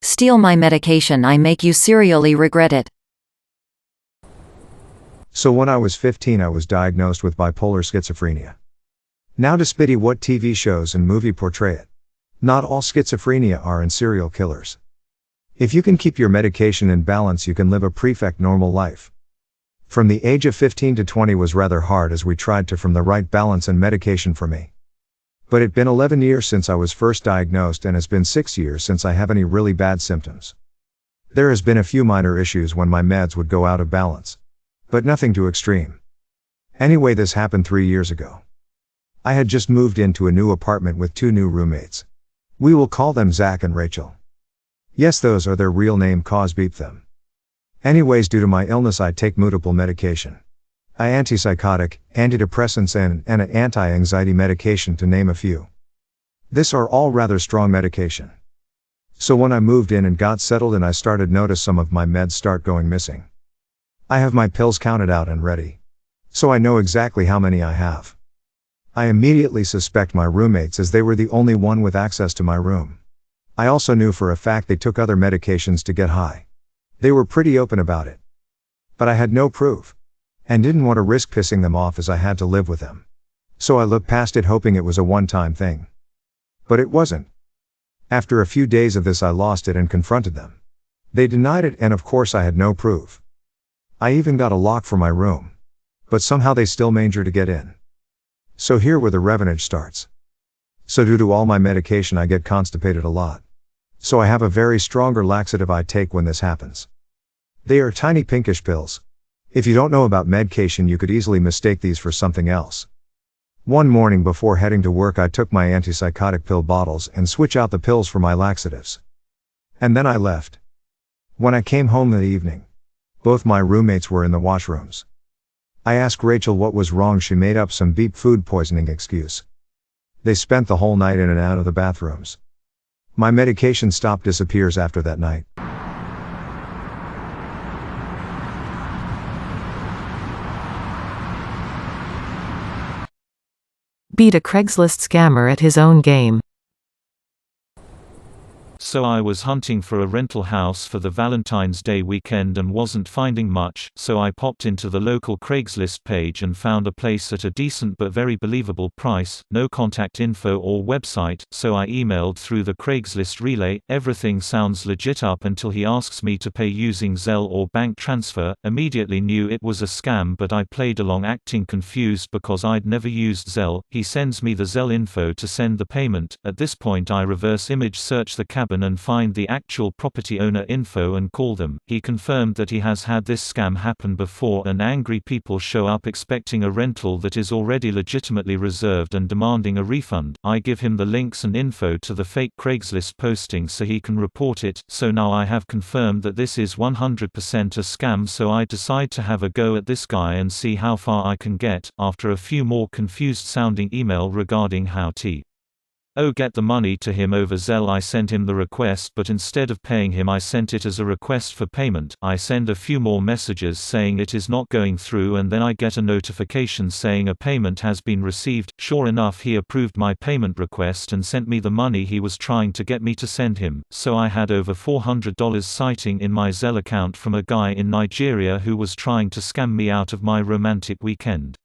Steal my medication, I make you serially regret it. So when I was 15 I was diagnosed with bipolar schizophrenia. Now despite what TV shows and movie portray it. Not all schizophrenia are in serial killers. If you can keep your medication in balance you can live a perfect normal life. From the age of 15 to 20 was rather hard as we tried to find the right balance and medication for me. But it's been 11 years since I was first diagnosed and it's been 6 years since I have any really bad symptoms. There has been a few minor issues when my meds would go out of balance. But nothing too extreme. Anyway, this happened 3 years ago. I had just moved into a new apartment with 2 new roommates. We will call them Zach and Rachel. Yes, those are their real name, cause beep them. Anyways, due to my illness I take multiple medication. Antipsychotic, antidepressants and an anti-anxiety medication to name a few. These are all rather strong medication. So when I moved in and got settled in I started notice some of my meds start going missing. I have my pills counted out and ready. So I know exactly how many I have. I immediately suspect my roommates as they were the only one with access to my room. I also knew for a fact they took other medications to get high. They were pretty open about it. But I had no proof. And didn't want to risk pissing them off as I had to live with them. So I looked past it hoping it was a one-time thing. But it wasn't. After a few days of this I lost it and confronted them. They denied it and of course I had no proof. I even got a lock for my room. But somehow they still managed to get in. So here where the revenage starts. So due to all my medication I get constipated a lot. So I have a very stronger laxative I take when this happens. They are tiny pinkish pills. If you don't know about medication you could easily mistake these for something else. One morning before heading to work I took my antipsychotic pill bottles and switched out the pills for my laxatives. And then I left. When I came home that evening, both my roommates were in the washrooms. I asked Rachel what was wrong. She made up some beep food poisoning excuse. They spent the whole night in and out of the bathrooms. My medication stop disappears after that night. Beat a Craigslist scammer at his own game. So I was hunting for a rental house for the Valentine's Day weekend and wasn't finding much, so I popped into the local Craigslist page and found a place at a decent but very believable price, no contact info or website, so I emailed through the Craigslist relay. Everything sounds legit up until he asks me to pay using Zelle or bank transfer. Immediately knew it was a scam, but I played along acting confused because I'd never used Zelle. He sends me the Zelle info to send the payment. At this point I reverse image search the cabin and find the actual property owner info and call them. He confirmed that he has had this scam happen before and angry people show up expecting a rental that is already legitimately reserved and demanding a refund. I give him the links and info to the fake Craigslist posting so he can report it. So now I have confirmed that this is 100% a scam, so I decide to have a go at this guy and see how far I can get. After a few more confused sounding email regarding how to get the money to him over Zelle, I sent him the request, but instead of paying him I sent it as a request for payment. I send a few more messages saying it is not going through and then I get a notification saying a payment has been received. Sure enough, he approved my payment request and sent me the money he was trying to get me to send him. So I had over $400 sitting in my Zelle account from a guy in Nigeria who was trying to scam me out of my romantic weekend.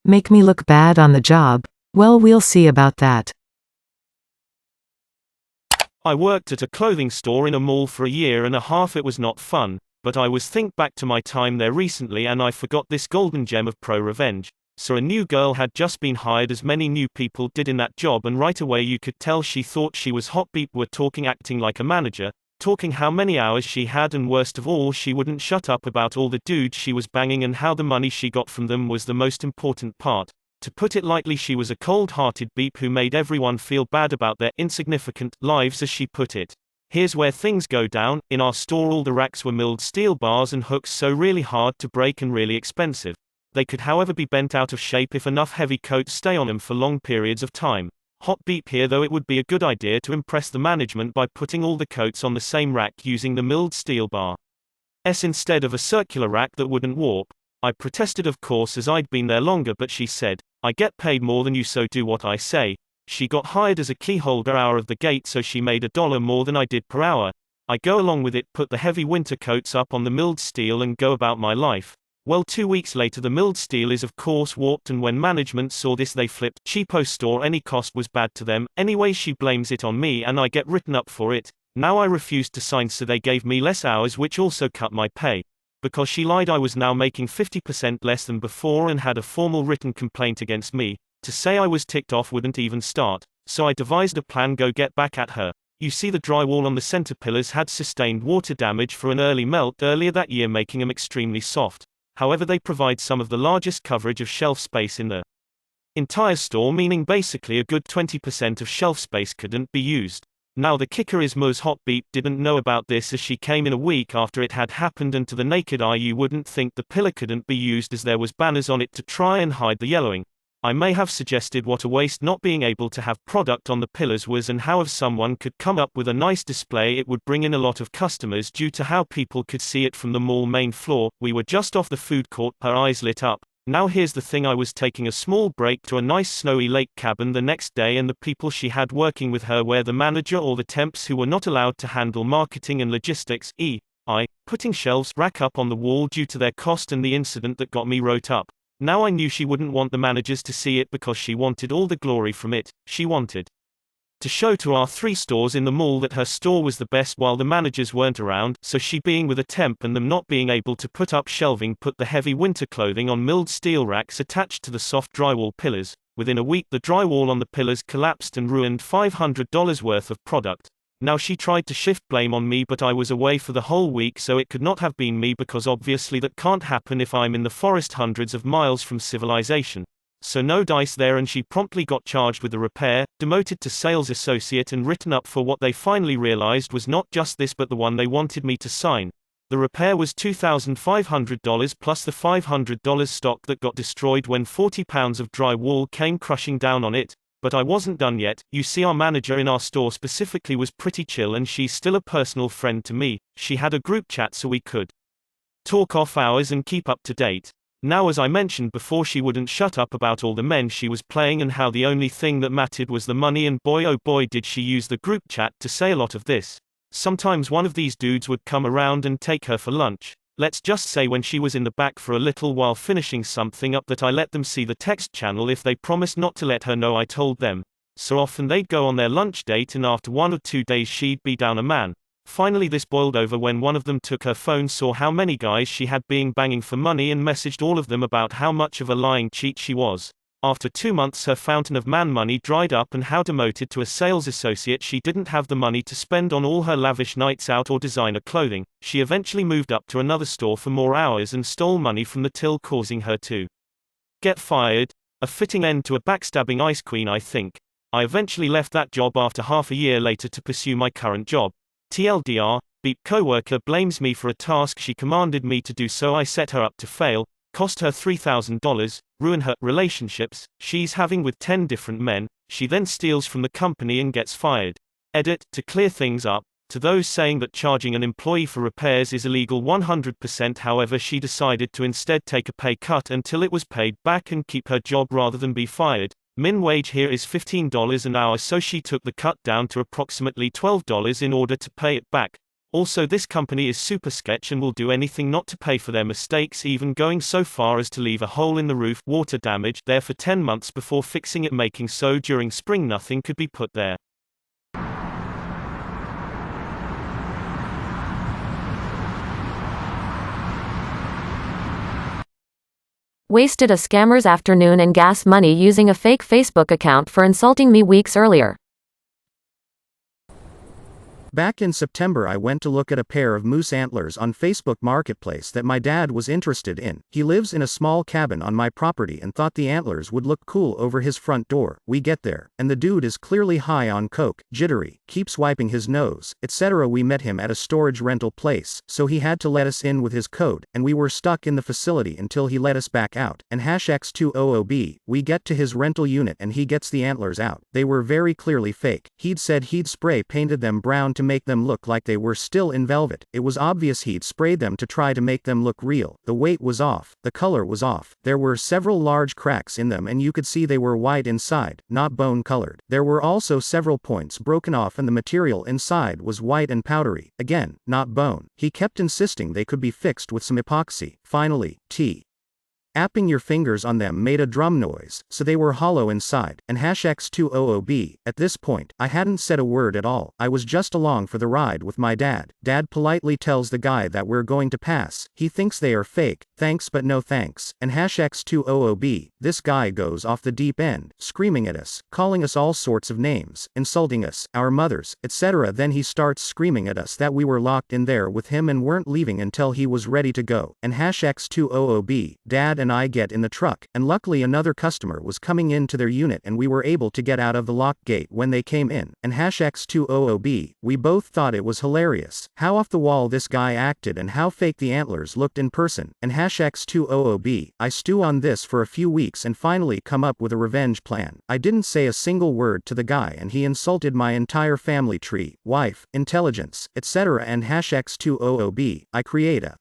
Make me look bad on the job? Well, we'll see about that. I worked at a clothing store in a mall for a year and a half. It was not fun, but I was think back to my time there recently and I forgot this golden gem of ProRevenge. So a new girl had just been hired, as many new people did in that job, and right away you could tell she thought she was hot. Beep were talking, acting like a manager, talking how many hours she had, and worst of all, she wouldn't shut up about all the dudes she was banging and how the money she got from them was the most important part. To put it lightly, she was a cold-hearted beep who made everyone feel bad about their insignificant lives, as she put it. Here's where things go down. In our store all the racks were milled steel bars and hooks, so really hard to break and really expensive. They could however be bent out of shape if enough heavy coats stay on them for long periods of time. Hot beep here, though it would be a good idea to impress the management by putting all the coats on the same rack using the milled steel bar instead of a circular rack that wouldn't warp. I protested of course as I'd been there longer, but she said, "I get paid more than you, so do what I say." She got hired as a key holder hour of the gate, so she made $1 more than I did per hour. I go along with it, put the heavy winter coats up on the milled steel and go about my life. Well, 2 weeks later the milled steel is of course warped, and when management saw this they flipped. Cheapo store, any cost was bad to them. Anyway, she blames it on me and I get written up for it. Now I refused to sign, so they gave me less hours, which also cut my pay. Because she lied, I was now making 50% less than before and had a formal written complaint against me. To say I was ticked off wouldn't even start. So I devised a plan, go get back at her. You see, the drywall on the center pillars had sustained water damage for an early melt earlier that year, making them extremely soft. However, they provide some of the largest coverage of shelf space in the entire store, meaning basically a good 20% of shelf space couldn't be used. Now the kicker is Mo's hot beep didn't know about this, as she came in a week after it had happened, and to the naked eye you wouldn't think the pillar couldn't be used, as there was banners on it to try and hide the yellowing. I may have suggested what a waste not being able to have product on the pillars was, and how if someone could come up with a nice display it would bring in a lot of customers due to how people could see it from the mall main floor. We were just off the food court, her eyes lit up. Now here's the thing, I was taking a small break to a nice snowy lake cabin the next day, and the people she had working with her were the manager or the temps who were not allowed to handle marketing and logistics, putting shelves rack up on the wall due to their cost, and the incident that got me wrote up. Now I knew she wouldn't want the managers to see it because she wanted all the glory from it. She wanted to show to our 3 stores in the mall that her store was the best while the managers weren't around, so she, being with a temp and them not being able to put up shelving, put the heavy winter clothing on milled steel racks attached to the soft drywall pillars. Within a week the drywall on the pillars collapsed and ruined $500 worth of product. Now she tried to shift blame on me, but I was away for the whole week, so it could not have been me, because obviously that can't happen if I'm in the forest hundreds of miles from civilization. So no dice there, and she promptly got charged with the repair, demoted to sales associate, and written up for what they finally realized was not just this but the one they wanted me to sign. The repair was $2,500 plus the $500 stock that got destroyed when 40 pounds of drywall came crushing down on it. But I wasn't done yet. You see, our manager in our store specifically was pretty chill, and she's still a personal friend to me. She had a group chat so we could talk off hours and keep up to date. Now, as I mentioned before, she wouldn't shut up about all the men she was playing and how the only thing that mattered was the money, and boy oh boy did she use the group chat to say a lot of this. Sometimes one of these dudes would come around and take her for lunch. Let's just say when she was in the back for a little while finishing something up, that I let them see the text channel if they promised not to let her know I told them. So often they'd go on their lunch date, and after 1 or 2 days she'd be down a man. Finally this boiled over when one of them took her phone, saw how many guys she had being banging for money, and messaged all of them about how much of a lying cheat she was. After 2 months her fountain of man money dried up, and how demoted to a sales associate she didn't have the money to spend on all her lavish nights out or designer clothing. She eventually moved up to another store for more hours and stole money from the till, causing her to get fired. A fitting end to a backstabbing ice queen, I think. I eventually left that job after half a year later to pursue my current job. TLDR, beep coworker blames me for a task she commanded me to do, so I set her up to fail. Cost her $3,000, ruin her relationships she's having with 10 different men. She then steals from the company and gets fired. Edit, to clear things up, to those saying that charging an employee for repairs is illegal 100%, however she decided to instead take a pay cut until it was paid back and keep her job rather than be fired. Min wage here is $15 an hour, so she took the cut down to approximately $12 in order to pay it back. Also, this company is super sketch and will do anything not to pay for their mistakes, even going so far as to leave a hole in the roof, water damage, there for 10 months before fixing it, making so during spring nothing could be put there. Wasted a scammer's afternoon and gas money using a fake Facebook account for insulting me weeks earlier. Back in September I went to look at a pair of moose antlers on Facebook Marketplace that my dad was interested in. He lives in a small cabin on my property and thought the antlers would look cool over his front door. We get there, and the dude is clearly high on coke, jittery, keeps wiping his nose, etc. We met him at a storage rental place, so he had to let us in with his code, and we were stuck in the facility until he let us back out. And #X2OOB, we get to his rental unit and he gets the antlers out. They were very clearly fake. He'd said he'd spray painted them brown to make them look like they were still in velvet. It was obvious he'd sprayed them to try to make them look real. The weight was off, the color was off. There were several large cracks in them and you could see they were white inside, not bone colored. There were also several points broken off and the material inside was white and powdery, again, not bone. He kept insisting they could be fixed with some epoxy. Finally, apping your fingers on them made a drum noise, so they were hollow inside, and #X200B. At this point, I hadn't said a word at all. I was just along for the ride with my dad. Dad politely tells the guy that we're going to pass. He thinks they are fake, thanks but no thanks, and #X200B. This guy goes off the deep end, screaming at us, calling us all sorts of names, insulting us, our mothers, etc. Then he starts screaming at us that we were locked in there with him and weren't leaving until he was ready to go, and #X200B. Dad and I get in the truck, and luckily another customer was coming into their unit and we were able to get out of the locked gate when they came in, and #X200B. We both thought it was hilarious, how off the wall this guy acted and how fake the antlers looked in person, and #X200B. I stew on this for a few weeks and finally come up with a revenge plan. I didn't say a single word to the guy and he insulted my entire family tree, wife, intelligence, etc. and #X200B. I create a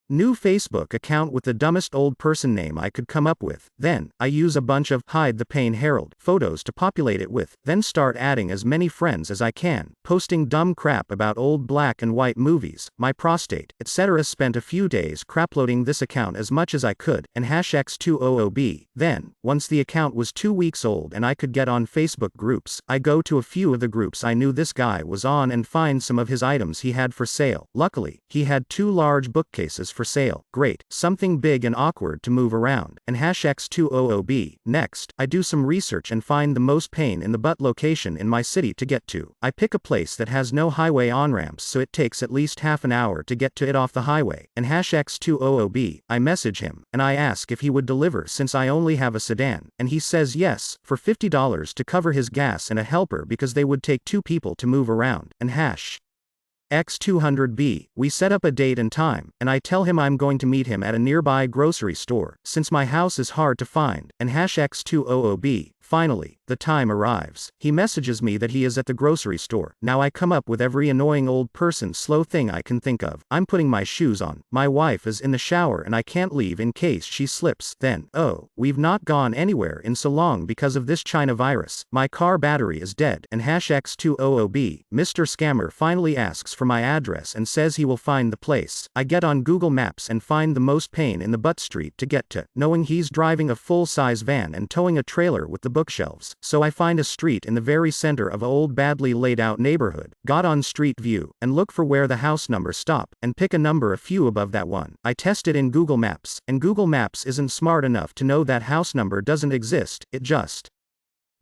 new Facebook account with the dumbest old person name I could come up with. Then, I use a bunch of Hide the Pain Herald photos to populate it with, then start adding as many friends as I can, posting dumb crap about old black and white movies, my prostate, etc. Spent a few days craploading this account as much as I could, and #X200B. Then, once the account was 2 weeks old and I could get on Facebook groups, I go to a few of the groups I knew this guy was on and find some of his items he had for sale. Luckily, he had 2 large bookcases for sale. Great, something big and awkward to move around, and #X200B. Next, I do some research and find the most pain in the butt location in my city to get to. I pick a place that has no highway on-ramps so it takes at least half an hour to get to it off the highway, and #X200B. I message him, and I ask if he would deliver since I only have a sedan, and he says yes, for $50 to cover his gas and a helper because they would take 2 people to move around, and X200B. We set up a date and time, and I tell him I'm going to meet him at a nearby grocery store, since my house is hard to find, and #X200B. Finally, the time arrives. He messages me that he is at the grocery store. Now I come up with every annoying old person slow thing I can think of. I'm putting my shoes on. My wife is in the shower and I can't leave in case she slips. Then, oh, we've not gone anywhere in so long because of this China virus. My car battery is dead, and #X200B. Mr. Scammer finally asks for my address and says he will find the place. I get on Google Maps and find the most pain in the butt street to get to, knowing he's driving a full-size van and towing a trailer with the bookshelves. So I find a street in the very center of an old badly laid out neighborhood, got on Street View, and look for where the house numbers stop, and pick a number a few above that one. I test it in Google Maps, and Google Maps isn't smart enough to know that house number doesn't exist, it just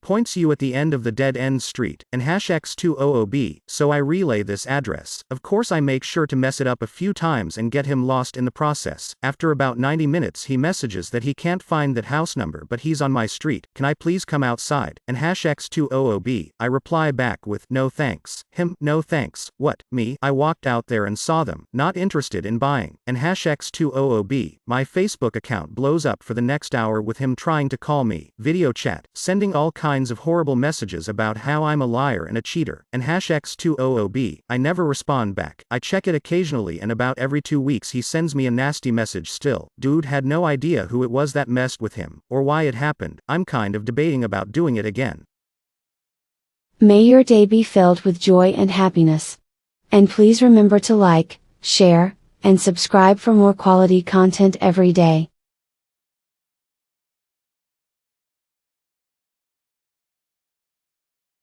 points you at the end of the dead-end street, and #X200B. So I relay this address. Of course I make sure to mess it up a few times and get him lost in the process. After about 90 minutes he messages that he can't find that house number but he's on my street, can I please come outside, and #X200B. I reply back with, no thanks. Him, no thanks. What, me? I walked out there and saw them, not interested in buying, and #X200B. My Facebook account blows up for the next hour with him trying to call me, video chat, sending all kinds of horrible messages about how I'm a liar and a cheater, and #X200B. I never respond back. I check it occasionally and about every 2 weeks he sends me a nasty message still. Dude had no idea who it was that messed with him, or why it happened. I'm kind of debating about doing it again. May your day be filled with joy and happiness. And please remember to like, share, and subscribe for more quality content every day.